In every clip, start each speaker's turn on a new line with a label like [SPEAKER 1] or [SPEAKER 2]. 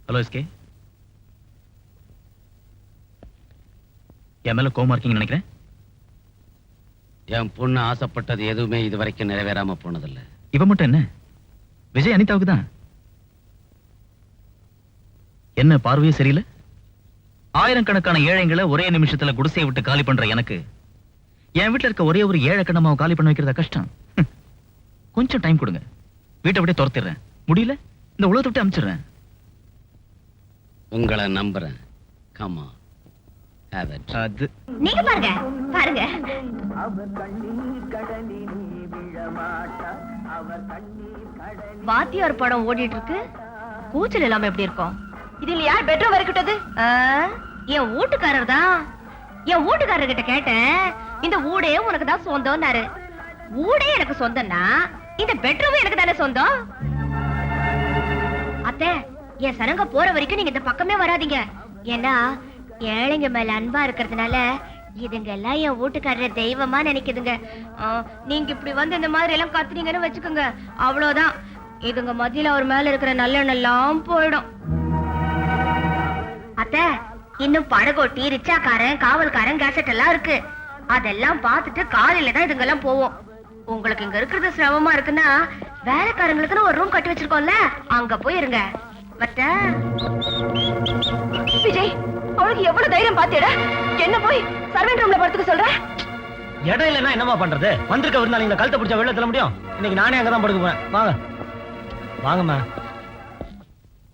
[SPEAKER 1] Hello SK. என் மேல கோவமா இருக்கீங்கன்னு நினைக்கிறேன்.
[SPEAKER 2] என் பொண்ணு ஆசைப்பட்டது எதுவுமே இது வரைக்கும் நிறைவேறாம போனதில்லை.
[SPEAKER 1] இவ மட்டும் என்ன, விஜய் அனிதாவுக்கு தான். என்ன பார்வையே சரியில்லை? ஆயிரக்கணக்கான ஏழைங்களை ஒரே நிமிஷத்துல குடிசையை விட்டு காலி பண்ற எனக்கு என் வீட்டுல இருக்க ஒரே ஒரு ஏழை கண்ணமாவை காலி பண்ண வைக்கிறதா கஷ்டம்? கொஞ்சம் டைம் கொடுங்க, வீட்டை விட்டே துரத்திடுறேன். முடியல, இந்த உலகத்தை விட்டு அனுப்பிச்சிடுறேன்.
[SPEAKER 2] உங்களை நம்புறேன். கமா
[SPEAKER 1] அது
[SPEAKER 3] நீங்க பாருங்க பாருங்க. வாத்தியார் படம் ஓடிட்டு இருக்கு, கூச்சல் இல்லாம எப்படி இருக்கும்? இதுல யார் பெட்ரூம் வரைக்கிட்டது? என் வீட்டுக்காரர் தான். என் வீட்டுக்காரர் கிட்ட கேட்டேன், இந்த ஊடே உனக்கு தான் சொந்தம்னாரு. ஊடே எனக்கு சொந்தம்னா இந்த பெட்ரூம் எனக்கு தானே சொந்தம். அத்தை, என் சனங்க போற வரைக்கும் நீங்க இந்த பக்கமே வராதீங்க. ஏன்னா ஏழைங்க மேல அன்பா இருக்கிறதுனால இதுங்க எல்லாம் என் வீட்டுக்காரர் தெய்வமா நினைக்குதுங்க. நீங்க இப்படி வந்து இந்த மாதிரி எல்லாம் கத்துனீங்கன்னு வச்சுக்கோங்க, அவ்வளவுதான். இதுங்க மத்தியில அவர் மேல இருக்கிற நல்லெண்ணெய் எல்லாம் போயிடும். அத்தை, இன்னும் படகோட்டி, ரிச்சாக்காரன், காவல்காரன், கேசட் எல்லாம் இருக்கு. அதெல்லாம் பார்த்துட்டு காலையில தான் இதுங்க எல்லாம் போவோம். உங்களுக்கு இங்க இருக்கிறது சிரமமா இருக்குன்னா வேலைக்காரங்களுக்குன்னு ஒரு ரூம் கட்டி வச்சிருக்கோம்ல, அங்க போயிருங்க. விஜய், அவளுக்கு எவ்வளவு தைரியம் பாத்தியடா? என்ன போய் சர்வெண்ட் ரூம்ல படுத்துக்க சொல்ற?
[SPEAKER 4] இடம் இல்லைன்னா என்னமா பண்றது? வந்திருக்க விருந்தாளிங்களை கழுத்தை பிடிச்சா வெளில தள்ள முடியும்? இன்னைக்கு நானே அங்கதான் படுக்க போறேன். வாங்க வாங்கம்மா.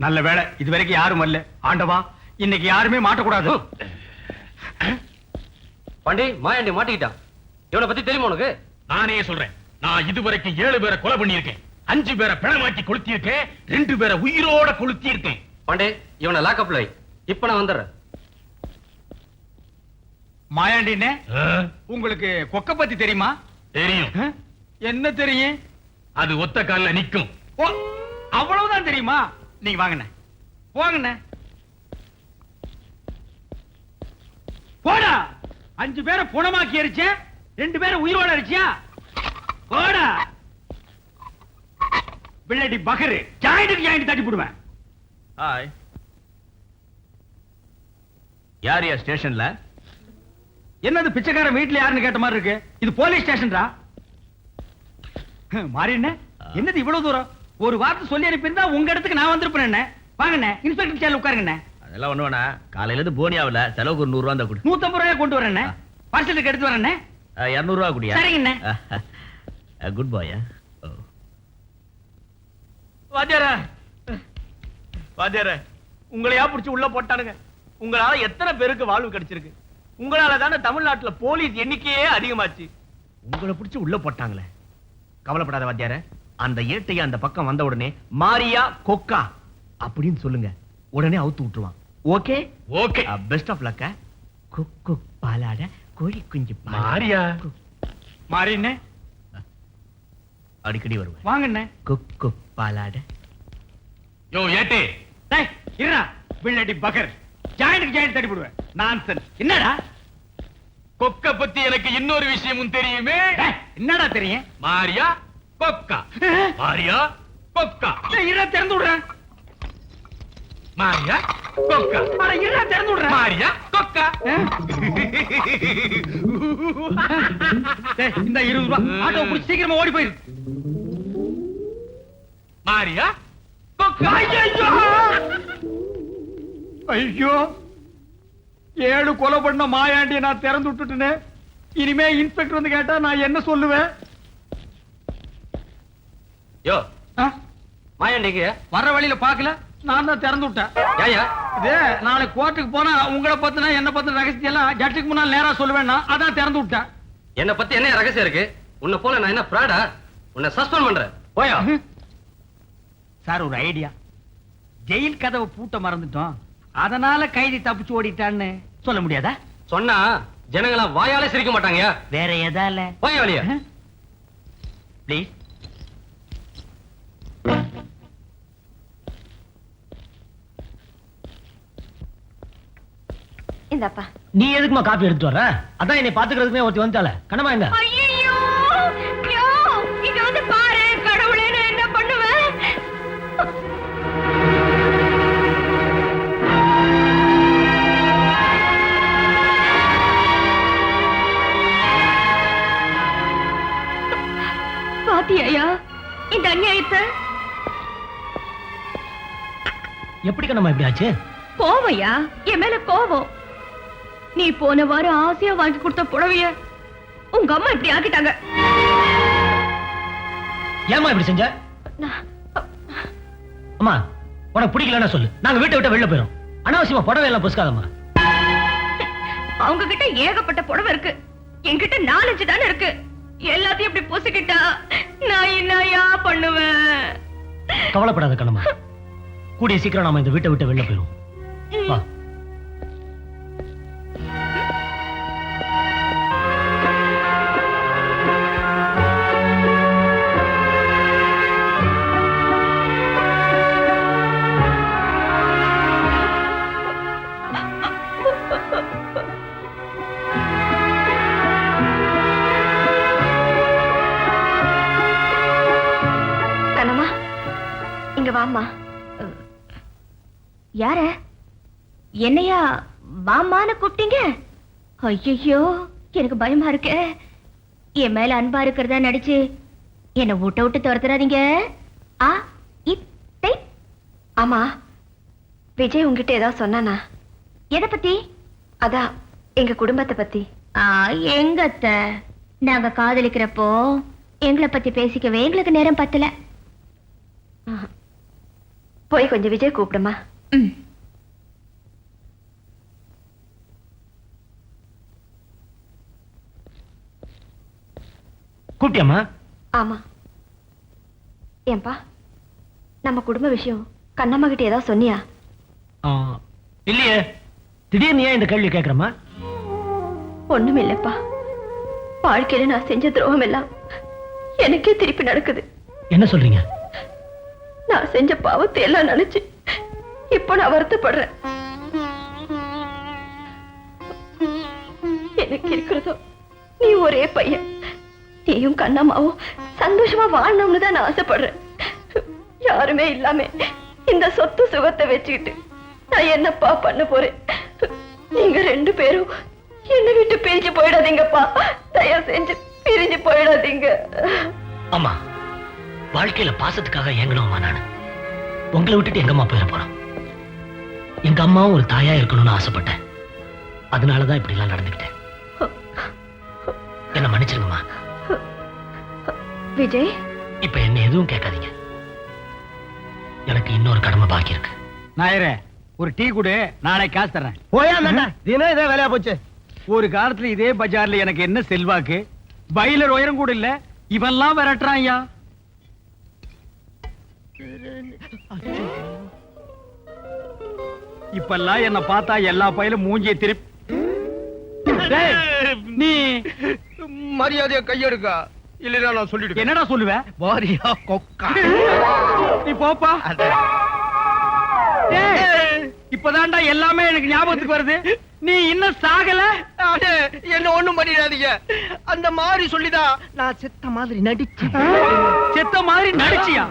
[SPEAKER 5] நல்ல வேலை, இது வரைக்கும் யாரும் வரல. ஆண்டவா, இன்னைக்கு யாருமே மாட்டக்கூடாது.
[SPEAKER 4] பாண்டி, மாயாண்டி மாட்டிக்கிட்டான். இவனை பத்தி தெரியுமா உனக்கு?
[SPEAKER 5] நானே சொல்றேன். நான் இதுவரைக்கும் 7 பேரை கொலை பண்ணியிருக்கேன், 5 பேரை பிணமாக்கி கொளுத்தியிருக்கேன், 2 பேரை உயிரோட கொளுத்தியிருக்கேன்.
[SPEAKER 4] பாண்டே, இவனை லாக்அப்ல வை. இப்ப நான் வந்துடுறேன்.
[SPEAKER 5] மாயாண்டினே, உங்களுக்கு கொக்க பத்தி தெரியுமா? தெரியும். என்ன தெரியும்? அது ஒத்த கால்ல நிக்கும். ஓ, அவ்வளவுதான் தெரியுமா? நீங்க வாங்கண்ணே, போங்கண்ணே. போடா. 5 பேரை புணமாக்கி அடிச்சேன், 2 பேரை உயிரோட அடிச்சியா? போடா. பிள்ளடி பகரு, ஜாயிண்ட்டுக்கு ஜாயிண்ட் தட்டி போடுவேன்.
[SPEAKER 1] ஹாய். யார் யா ஸ்டேஷன்ல?
[SPEAKER 5] என்னது பிச்சைக்காரன் வீட்டுல யாருன்னு கேட்ட மாதிரி இருக்கு? இது போலீஸ் ஸ்டேஷன்டா. மாறிண்ணே, என்னது இவ்வளவு தூரம்? ஒரு வார்த்தை சொல்லி அனுப்பியிருந்தா உங்க இடத்துக்கு நான் வந்திருப்பேன். வாங்கண்ணே, இன்ஸ்பெக்டர் சேர்ல உட்காருங்கண்ணே.
[SPEAKER 1] அதெல்லாம் ஒண்ணு வேணா, காலையில இருந்து போனியாவில செலவுக்கு ஒரு 100 ரூபா தான் கொடு.
[SPEAKER 5] 150 ரூபாய் கொண்டு வரேண்ணே. பார்சலுக்கு எடுத்து வரேண்ணே.
[SPEAKER 1] 200 ரூபா குடியா?
[SPEAKER 5] சரிங்கண்ணே.
[SPEAKER 1] குட் பாய்.
[SPEAKER 5] வாத்தியாரே, வாத்தியாரே, உங்களையா பிடிச்சு உள்ள போட்டானுங்க. உங்களால எத்தனை பேருக்கு வாழ்வு கிடைச்சிருக்கு? உங்களால தானே தமிழ்நாட்டுல போலீஸ் எண்ணிக்கையே அதிகமாச்சு.
[SPEAKER 1] உங்களை பிடிச்சு உள்ள போட்டாங்களே, கவலைப்படாத வாத்தியார. அந்த ஏட்டைய அந்த பக்கம் வந்த உடனே மாரியா கொக்கா அப்படின்னு சொல்லுங்க, உடனே அவுத்து விட்டுருவான். Okay
[SPEAKER 5] okay,
[SPEAKER 1] best of luck. கொக்கு பாலாட கோழி குஞ்சு
[SPEAKER 5] மாரியா. மாறிண்ணே,
[SPEAKER 1] அடிக்கடி வருவேன்.
[SPEAKER 5] வாங்கண்ணே.
[SPEAKER 1] கொக்கு பாலாட.
[SPEAKER 5] யோ ஏட்டே, டேய் இருடா. பிள்ளடி பகர், ஜாயிண்ட் ஜாயிண்ட் தட்டி போடுவேன். நான்சென்ஸ். என்னடா? கொக்க பத்தி எனக்கு இன்னொரு விஷயமும் தெரியுமே. என்னடா தெரியும்? மாரியா கொக்கா, மாரியா கொக்கா. இருடா, திறந்து விடுறேன். மாரியா கொக்கா. அட இருடா, திறந்து விடுறேன். மாரியா கொக்கா. டேய், இந்த 20 ரூபாய் ஆட்டோ புடிச்சு சீக்கிரமா ஓடி போயிரு. மாரியா கொக்கா. ஐயோ, 7 கொலை பண்ண மாயாண்டியை நான் திறந்து விட்டுட்டேனே. இனிமே இன்ஸ்பெக்டர் வந்து கேட்டா நான் என்ன சொல்லுவேன்?
[SPEAKER 4] யோ, மாயாண்டிக்கு
[SPEAKER 5] வர்ற வழியில பாக்கல, நான் தான் திறந்து விட்டேன்.
[SPEAKER 4] ஏயா
[SPEAKER 5] இது நாளைக்கு கோர்ட்டுக்கு போனா உங்களை பத்தின என்ன பத்தின ரகசியம் எல்லாம் ஜட்ஜுக்கு முன்னால் நேரா சொல்லுவேன்னா அதான் திறந்து விட்டேன்.
[SPEAKER 4] என்ன பத்தி என்ன ரகசியம் இருக்கு? உன்னை போல நான் என்ன பிராடா? உன்னை சஸ்பெண்ட் பண்றேன். போயா.
[SPEAKER 5] சார், ஒரு ஐடியா. ஜெயில் கதவை பூட்ட மறந்துட்டோம், அதனால கைதி தப்பிச்சு ஓடிட்டான்னு சொல்ல முடியாதா?
[SPEAKER 4] சொன்னா ஜனங்களா வாயாலே சிரிக்க மாட்டாங்க.
[SPEAKER 5] வேற எதால?
[SPEAKER 4] போய் வழியா
[SPEAKER 5] ப்ளீஸ்.
[SPEAKER 3] இந்தப்பா.
[SPEAKER 4] நீ எதுக்குமா காப்பி எடுத்து வர? அதான் என்னை பாத்துக்கிறதுக்குமே ஒருத்தி வந்துட்டால. கண்ணமா எங்க?
[SPEAKER 3] ஐயோ, யோ, இங்க வந்து பாரு. கடவுளே, நான் என்ன பண்ணுவேன்?
[SPEAKER 4] எப்படி கண்ணம்மா இப்படி ஆச்சு?
[SPEAKER 3] கோவையா? என் மேல கோவம். நீ போன வாரம் ஆசையா வாங்கி கொடுத்த புடவைய உங்க அம்மா இப்படி ஆக்கிட்டாங்க.
[SPEAKER 4] ஏம்மா இப்படி செஞ்ச? அம்மா உனக்கு பிடிக்கலன்னா சொல்லு, நாங்க வீட்டை விட்டு வெளில போயிடும். அனாவசியமா புடவை எல்லாம் பொசுக்காதம்மா.
[SPEAKER 3] அவங்க கிட்ட ஏகப்பட்ட புடவை இருக்கு, என்கிட்ட 4-5 தானே இருக்கு. எல்லாத்தையும் இப்படி பொசுக்கிட்டா நான் என்னையா பண்ணுவேன்?
[SPEAKER 4] கவலைப்படாத கண்ணம்மா, கூடிய சீக்கிரம் நாம இந்த வீட்டை விட்டு வெளில போயிடும். வா.
[SPEAKER 3] கண்ணம்மா இங்க வாம்மா. யார என்னையா வாமான்னு கூப்பிட்டீங்க? ஐயோ எனக்கு பயமா இருக்கு. என் மேல அன்பா இருக்கிறதா நடிச்சு என்ன விட்டு விட்டு துரத்துறாதீங்க. ஆமா, விஜய் உங்ககிட்ட ஏதாவது சொன்னானா? எதை பத்தி? அதான் எங்க குடும்பத்தை பத்தி. எங்கத்த நாங்க காதலிக்கிறப்போ எங்களை பத்தி பேசிக்கவே எங்களுக்கு நேரம் பத்தல. போய் கொஞ்சம் விஜய் கூப்பிடுமா?
[SPEAKER 4] கூப்பிட்டியாம்மா?
[SPEAKER 3] ஆமா. ஏன்பா நம்ம குடும்ப விஷயம் கண்ணம்மா கிட்ட ஏதாவது சொன்னியா?
[SPEAKER 4] இல்லையே, திடீர்னு ஏன் இந்த கேள்வி கேட்கிறமா?
[SPEAKER 3] ஒண்ணும் இல்லப்பா, வாழ்க்கையில நான் செஞ்ச துரோகம் எல்லாம் எனக்கே திருப்பி நடக்குது.
[SPEAKER 4] என்ன சொல்றீங்க?
[SPEAKER 3] நான் செஞ்ச பாவத்தை எல்லாம் நினைச்சு இப்ப நான் வருத்தப்படுறேன். எனக்கு இருக்கிறதோ நீ ஒரே பையன். நீயும் கண்ணம்மாவும் சந்தோஷமா வாழணும்னு தான் நான் ஆசைப்படுறேன். யாருமே இல்லாம இந்த சொத்து சுகத்தை வச்சுக்கிட்டு நான் என்னப்பா பண்ண போறேன்? நீங்க 2 பேரும் என்னை விட்டு பிரிஞ்சு போயிடாதீங்கப்பா. தயவு செஞ்சு பிரிஞ்சு போயிடாதீங்க.
[SPEAKER 4] ஆமா, வாழ்க்கையில பாசத்துக்காக ஏங்கணுமா? நானு உங்களை விட்டுட்டு எங்கம்மா போயிட போறோம்? எங்க அம்மாவும் ஒரு தாயா இருக்கணும்னு ஆசைப்பட்டேன். அதனாலதான் இப்படி எல்லாம் நடந்துக்கிட்டேன். என்ன மன்னிச்சிருங்கம்மா.
[SPEAKER 3] விஜய்,
[SPEAKER 4] இப்ப என்ன எதுவும் கேட்காதீங்க. எனக்கு இன்னொரு கடமை பாக்கி இருக்கு.
[SPEAKER 5] நாயரே, ஒரு டீ குடு, நாளைக்கு காசு தர்றேன்.
[SPEAKER 4] போயா தினம் இதே வேலையா போச்சு.
[SPEAKER 5] ஒரு காலத்துல இதே பஜார்ல எனக்கு என்ன செல்வாக்கு, பைலர் உயரம் கூட இல்ல, இவெல்லாம் விரட்டுறான் ஐயா. இப்பெல்லாம் என்ன பார்த்தா எல்லா பையிலும் மூஞ்சியை திருப்பி நீ
[SPEAKER 6] மரியாதையா கையெடுக்கா, இல்லைன்னா நான் சொல்லிடுவேன்.
[SPEAKER 5] என்னடா சொல்லுவ?
[SPEAKER 6] வாரியா கொக்கா.
[SPEAKER 5] நீ போப்பா. இப்பதான்டா எல்லாமே எனக்கு ஞாபகத்துக்கு வருது. நீ இன்னும் சாகல.
[SPEAKER 6] என்ன ஒண்ணும் பண்ணிடாதீங்க. அந்த மாதிரி சொல்லிதான் நான் செத்த மாதிரி நடிச்சு.
[SPEAKER 5] செத்த மாதிரி நடிச்சியா?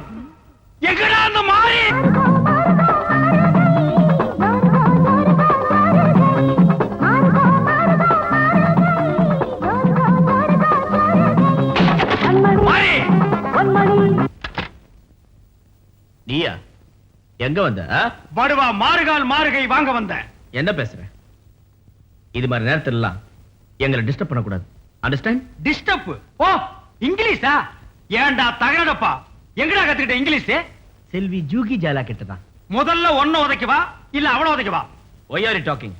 [SPEAKER 5] எங்கடா அந்த மாதிரி?
[SPEAKER 6] நீயா எங்க வந்த?
[SPEAKER 5] வடுவா மாறுகால் மாறுகை வாங்க வந்த.
[SPEAKER 6] என்ன பேசுற? இது மாதிரி நேரத்துல எங்களை டிஸ்டர்ப் பண்ண கூடாது. அண்டர்ஸ்டாண்ட்?
[SPEAKER 5] டிஸ்டர்ப்? ஓ, இங்கிலீஷா? ஏன்டா தகரடப்பா, எங்கடா கத்துக்கிட்ட இங்கிலீஷ்?
[SPEAKER 6] செல்வி ஜூகி ஜாலா கிட்டதான்.
[SPEAKER 5] முதல்ல ஒன்ன உதைக்கவா இல்ல அவள உதைக்கவா?
[SPEAKER 6] Why are you talking?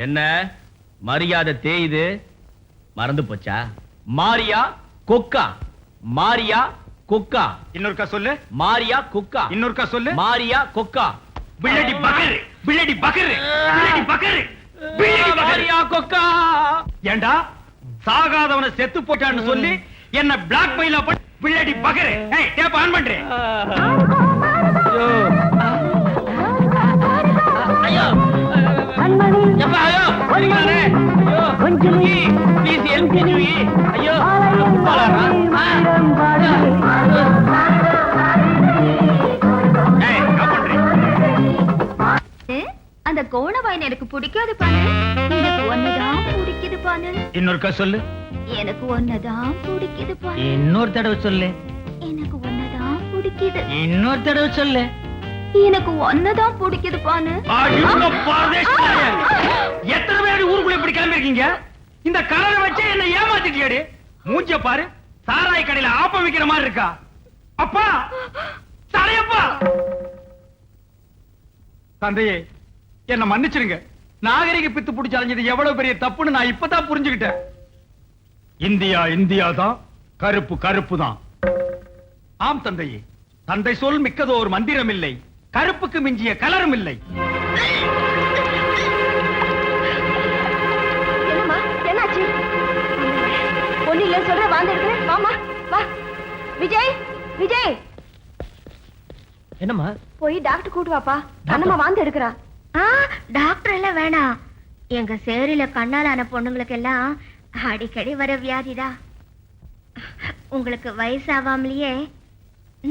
[SPEAKER 6] என்ன மரியாதை தேயுது? மறந்து போச்சா? மாரியா கொக்கா, மாரியா கொக்கா.
[SPEAKER 5] இன்னொருக்கா சொல்லு.
[SPEAKER 6] மாரியா கொக்கா.
[SPEAKER 5] இன்னொருக்கா சொல்லு.
[SPEAKER 6] மாரியா கொக்கா.
[SPEAKER 5] பிள்ளடி பகர், பிள்ளடி பகர், பிள்ளடி பகர், பிள்ளடி
[SPEAKER 6] மாரியா கொக்கா.
[SPEAKER 5] ஏண்டா சாகாதவனை செத்து போட்டான்னு சொல்லி என்ன பிளாக் மெயிலா பண்ணி பிள்ளடி பகர். ஏய், டேப் ஆன் பண்றேன்.
[SPEAKER 6] ஐயோ எப்பா, ஐயோ வருகிறானே. ஐயோ ஜூகி, ப்ளீஸ் ஹெல்ப் மீ ஜூகி. ஐயோ போலாமா?
[SPEAKER 5] ஏய், என்ன பண்றீங்க?
[SPEAKER 3] அந்த கோணவாயன் எனக்கு பிடிக்காது பாரு. எனக்கு ஒன்னதான் பிடிக்குது பாரு.
[SPEAKER 5] இன்னொருக்கா சொல்லு.
[SPEAKER 3] எனக்கு ஒன்னதான் பிடிக்குது பாரு.
[SPEAKER 4] இன்னொரு தடவை சொல்லு.
[SPEAKER 3] எனக்கு ஒன்னதான் பிடிக்குது.
[SPEAKER 4] இன்னொரு தடவை சொல்லு.
[SPEAKER 3] எனக்கு ஒன்னதான் பிடிக்குதுப்பான்னு
[SPEAKER 5] எத்தனை பேர் ஊருக்குள்ள இப்படி கிளம்பிருக்கீங்க? இந்த கலரை வச்சு என்ன ஏமாத்திட்டியாடி. மூஞ்சிய பாரு, சாராய கடையில ஆப்பம் விக்கிற மாதிரி இருக்கா. அப்பா, தலையப்பா, தந்தையே என்ன மன்னிச்சிருங்க. நாகரிக பித்து பிடிச்சு அலைஞ்சது எவ்வளவு பெரிய தப்புன்னு நான் இப்பதான் புரிஞ்சுக்கிட்டேன். இந்தியா இந்தியா தான், கருப்பு கருப்பு தான். ஆம் தந்தையே, தந்தை சொல் மிக்கதோ ஒரு மந்திரம் இல்லை, கருப்புக்கு மிஞ்சிய கலரும் இல்லை.
[SPEAKER 3] என்னம்மா, என்னாச்சு? ஒண்ணு இல்ல சொல்ற, வாங்க எடுக்கிறேன். வாமா, வா. விஜய், விஜய்,
[SPEAKER 4] என்னம்மா?
[SPEAKER 3] போய் டாக்டர் கூட்டு வாப்பா. கண்ணம்மா வாந்தி எடுக்கிறா. டாக்டர் எல்லாம் வேணாம். எங்க சேரியில கண்ணாலான பொண்ணுங்களுக்கு எல்லாம் அடிக்கடி வர வியாதிதான். உங்களுக்கு வயசாவாமலேயே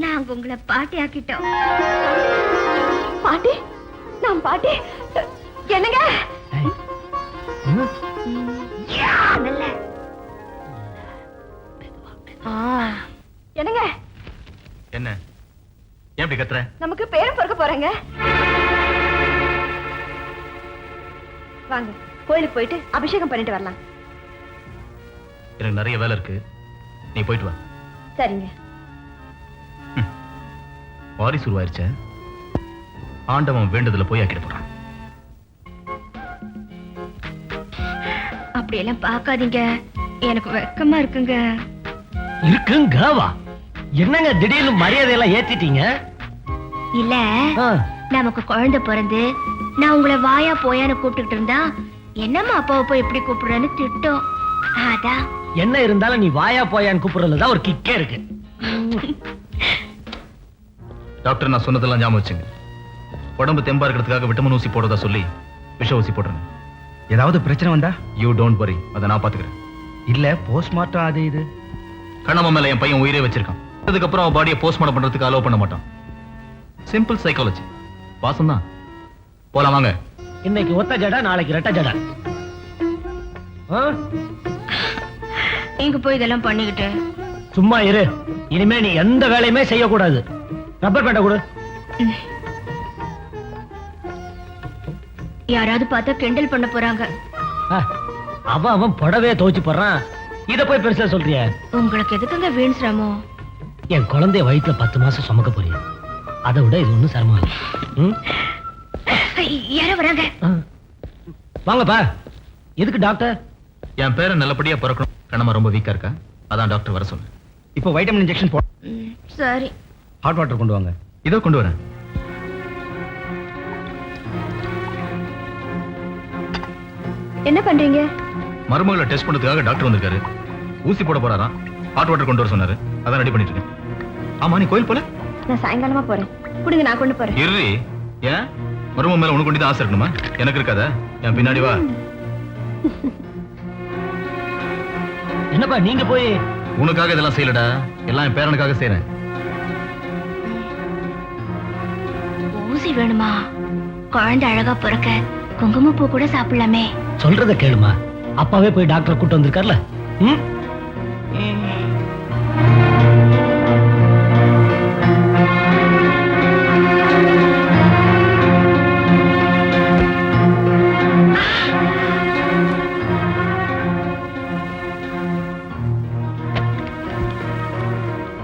[SPEAKER 3] நாங்க உங்களை பாட்டி ஆக்கிட்டோம். பாட்டி? நான் பாட்டி? என்னங்க? நல்ல. என்னங்க?
[SPEAKER 1] என்ன ஏன் இப்படி கத்துற?
[SPEAKER 3] நமக்கு பேரும் பிறக்க போறேங்க. வாங்க கோயிலுக்கு போயிட்டு அபிஷேகம் பண்ணிட்டு வரலாம்.
[SPEAKER 1] எனக்கு நிறைய வேலை இருக்கு, நீ போயிட்டு வா.
[SPEAKER 3] சரிங்க.
[SPEAKER 1] வாரிசு உருவாயிருச்ச, ஆண்டவன் வேண்டுதல போய் ஆக்கிட போறான்.
[SPEAKER 3] அப்படியெல்லாம் பார்க்காதீங்க, எனக்கு வெக்கமா இருக்குங்க.
[SPEAKER 4] இருக்குங்க வா. என்னங்க திடீர்னு மரியாதையெல்லாம் ஏத்திட்டீங்க?
[SPEAKER 3] இல்ல,
[SPEAKER 4] ஆ,
[SPEAKER 3] நமக்கு குழந்தை பிறந்து நான் உங்களை வாயா போயான்னு கூப்பிட்டுட்டு இருந்தா என்னம்மா அப்பாவை போய் எப்படி கூப்பிடுறேன்னு திட்டம். அதான்.
[SPEAKER 4] என்ன இருந்தாலும் நீ வாயா போயான்னு கூப்பிடுறதுதான் ஒரு கிக்கே இருக்கு.
[SPEAKER 1] டாக்டர், நான் சொன்னதெல்லாம் ஞாபகம் வச்சுங்க. உடம்பு தெம்பா இருக்கிறதுக்காக விட்டமின் ஊசி போடுறதா சொல்லி விஷ ஊசி போடுறேன்.
[SPEAKER 5] ஏதாவது பிரச்சனை வந்தா
[SPEAKER 1] யூ டோன்ட் வரி, அதை நான் பாத்துக்கிறேன்.
[SPEAKER 5] இல்ல போஸ்ட்மார்ட்டம் அது இது.
[SPEAKER 1] கண்ணம்மா மேல என் பையன் உயிரே வச்சிருக்கான். அதுக்கப்புறம் அவன் பாடியை போஸ்ட்மார்ட்டம் பண்றதுக்கு அலோவ் பண்ண மாட்டான். Simple psychology. வாசம் தான். போலாம் வாங்க.
[SPEAKER 4] இன்னைக்கு ஒத்த ஜடா, நாளைக்கு ரெட்ட ஜடா. ஆ?
[SPEAKER 3] இங்க போய் இதெல்லாம் பண்ணிக்கிட்டு
[SPEAKER 4] சும்மா இரு. இனிமே நீ எந்த வேலையுமே செய்யக்கூடாது. ரப்பர் பேண்டை கொடு.
[SPEAKER 3] யாராவது பார்த்தா கிண்டல் பண்ண போறாங்க.
[SPEAKER 4] ஆ, அவன் புடவைய துவைச்சு போடுறான், இத போய் பெருசா சொல்றிய?
[SPEAKER 3] உங்களுக்கு எதுக்குங்க வீண் சிரமம்?
[SPEAKER 4] என் குழந்தைய வயிற்றுல 10 மாசம் சுமக்க போறிய, அதை விட இது ஒண்ணும் சிரமம் இல்லை. ம்?
[SPEAKER 3] யாரோ வராங்க.
[SPEAKER 4] ஆ. வாங்கப்பா. எதுக்கு டாக்டர்?
[SPEAKER 1] என் பேரை நல்லபடியா பிறக்கணும். கண்ணம்மா ரொம்ப வீக்கா இருக்கா, அதான் டாக்டர் வர சொன்னேன்.
[SPEAKER 5] இப்போ வைட்டமின் இன்ஜெக்ஷன் போ.
[SPEAKER 3] சரி.
[SPEAKER 5] ஹாட் வாட்டர் கொண்டு வாங்க.
[SPEAKER 1] இதோ கொண்டு வரேன்.
[SPEAKER 3] என்ன பண்றீங்க?
[SPEAKER 1] மருமகளை டெஸ்ட் பண்றதுக்காக டாக்டர் வந்திருக்காரு. ஊசி போட போறாராம். ஹாட் வாட்டர் கொண்டு வர சொன்னாரு, அதான் ரெடி பண்ணிட்டு இருக்கேன். ஆமா, நீ கோயில் போல?
[SPEAKER 3] நான் சாயங்காலமா போறேன். குடுங்க, நான் கொண்டு போறேன்.
[SPEAKER 1] இரு. ஏன் மரும மேல உனக்கு கொண்டு ஆசை இருக்கணுமா? எனக்கு இருக்காத. என் பின்னாடி வா.
[SPEAKER 4] என்னப்பா நீங்க போய்?
[SPEAKER 1] உனக்காக இதெல்லாம் செய்யலடா, எல்லாம் என் பேரனுக்காக செய்யறேன்.
[SPEAKER 3] ஊசி வேணுமா? குழந்தை அழகா பிறக்க குங்குமப்பூ கூட சாப்பிடலாமே.
[SPEAKER 4] சொல்றத கேளுமா, அப்பாவே போய் டாக்டர் கூட்டு வந்திருக்கார்ல. ம்?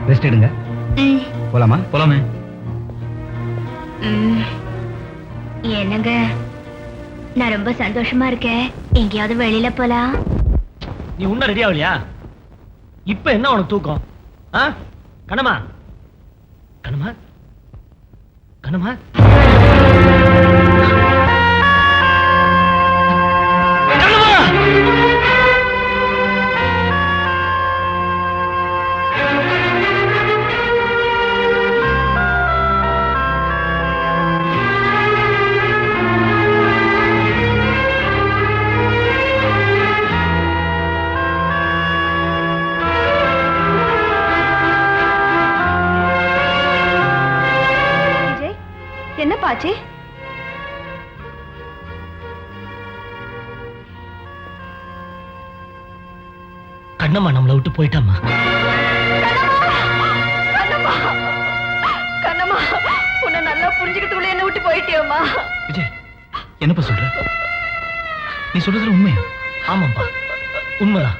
[SPEAKER 5] ரெஸ்ட் எடுங்க. போலாமா?
[SPEAKER 1] போலாமே.
[SPEAKER 3] என்னங்க, நான் ரொம்ப சந்தோஷமா இருக்கேன். எங்கேயாவது வெளியில போலாம்.
[SPEAKER 4] நீ உன்ன ரெடி ஆகலையா? இப்ப என்ன உனக்கு தூக்கம்? ஆ? கண்ணம்மா, கண்ணம்மா, கண்ணம்மா.
[SPEAKER 3] என்னப்பா ஆச்சு?
[SPEAKER 4] கண்ணம்மா நம்மளை விட்டு போயிட்டாமா.
[SPEAKER 3] கண்ணம்மா, உன்னை நல்லா புரிஞ்சுக்கிட்டு என்ன விட்டு போயிட்டியோமா.
[SPEAKER 1] விஜய், என்னப்பா சொல்ற? நீ சொல்றதுல உண்மையா?
[SPEAKER 4] ஆமாப்பா, உண்மைதான்.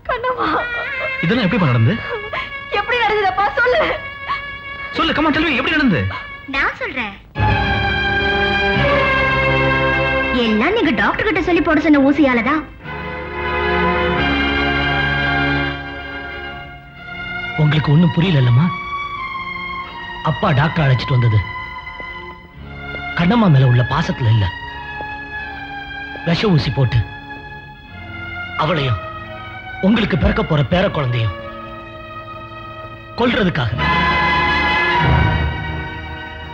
[SPEAKER 3] கண்ணம்மா,
[SPEAKER 1] இதெல்லாம் எப்படி நடந்து?
[SPEAKER 3] எப்படி நடந்ததப்பா சொல்லு.
[SPEAKER 1] சொல்லு, கமா டெல் மீ, எப்படி நடந்து?
[SPEAKER 3] நான் சொல்றேன். எல்லாம் நீங்க டாக்டர் கிட்ட சொல்லி போட சொன்ன ஊசியாலதான்.
[SPEAKER 4] உங்களுக்கு ஒண்ணும் புரியலல்லம்மா. அப்பா டாக்டர் அழைச்சிட்டு வந்தது கண்ணம்மா மேல உள்ள பாசத்துல இல்ல, விஷ ஊசி போட்டு அவளையும் உங்களுக்கு பிறக்க போற பேர குழந்தையும் கொல்றதுக்காக.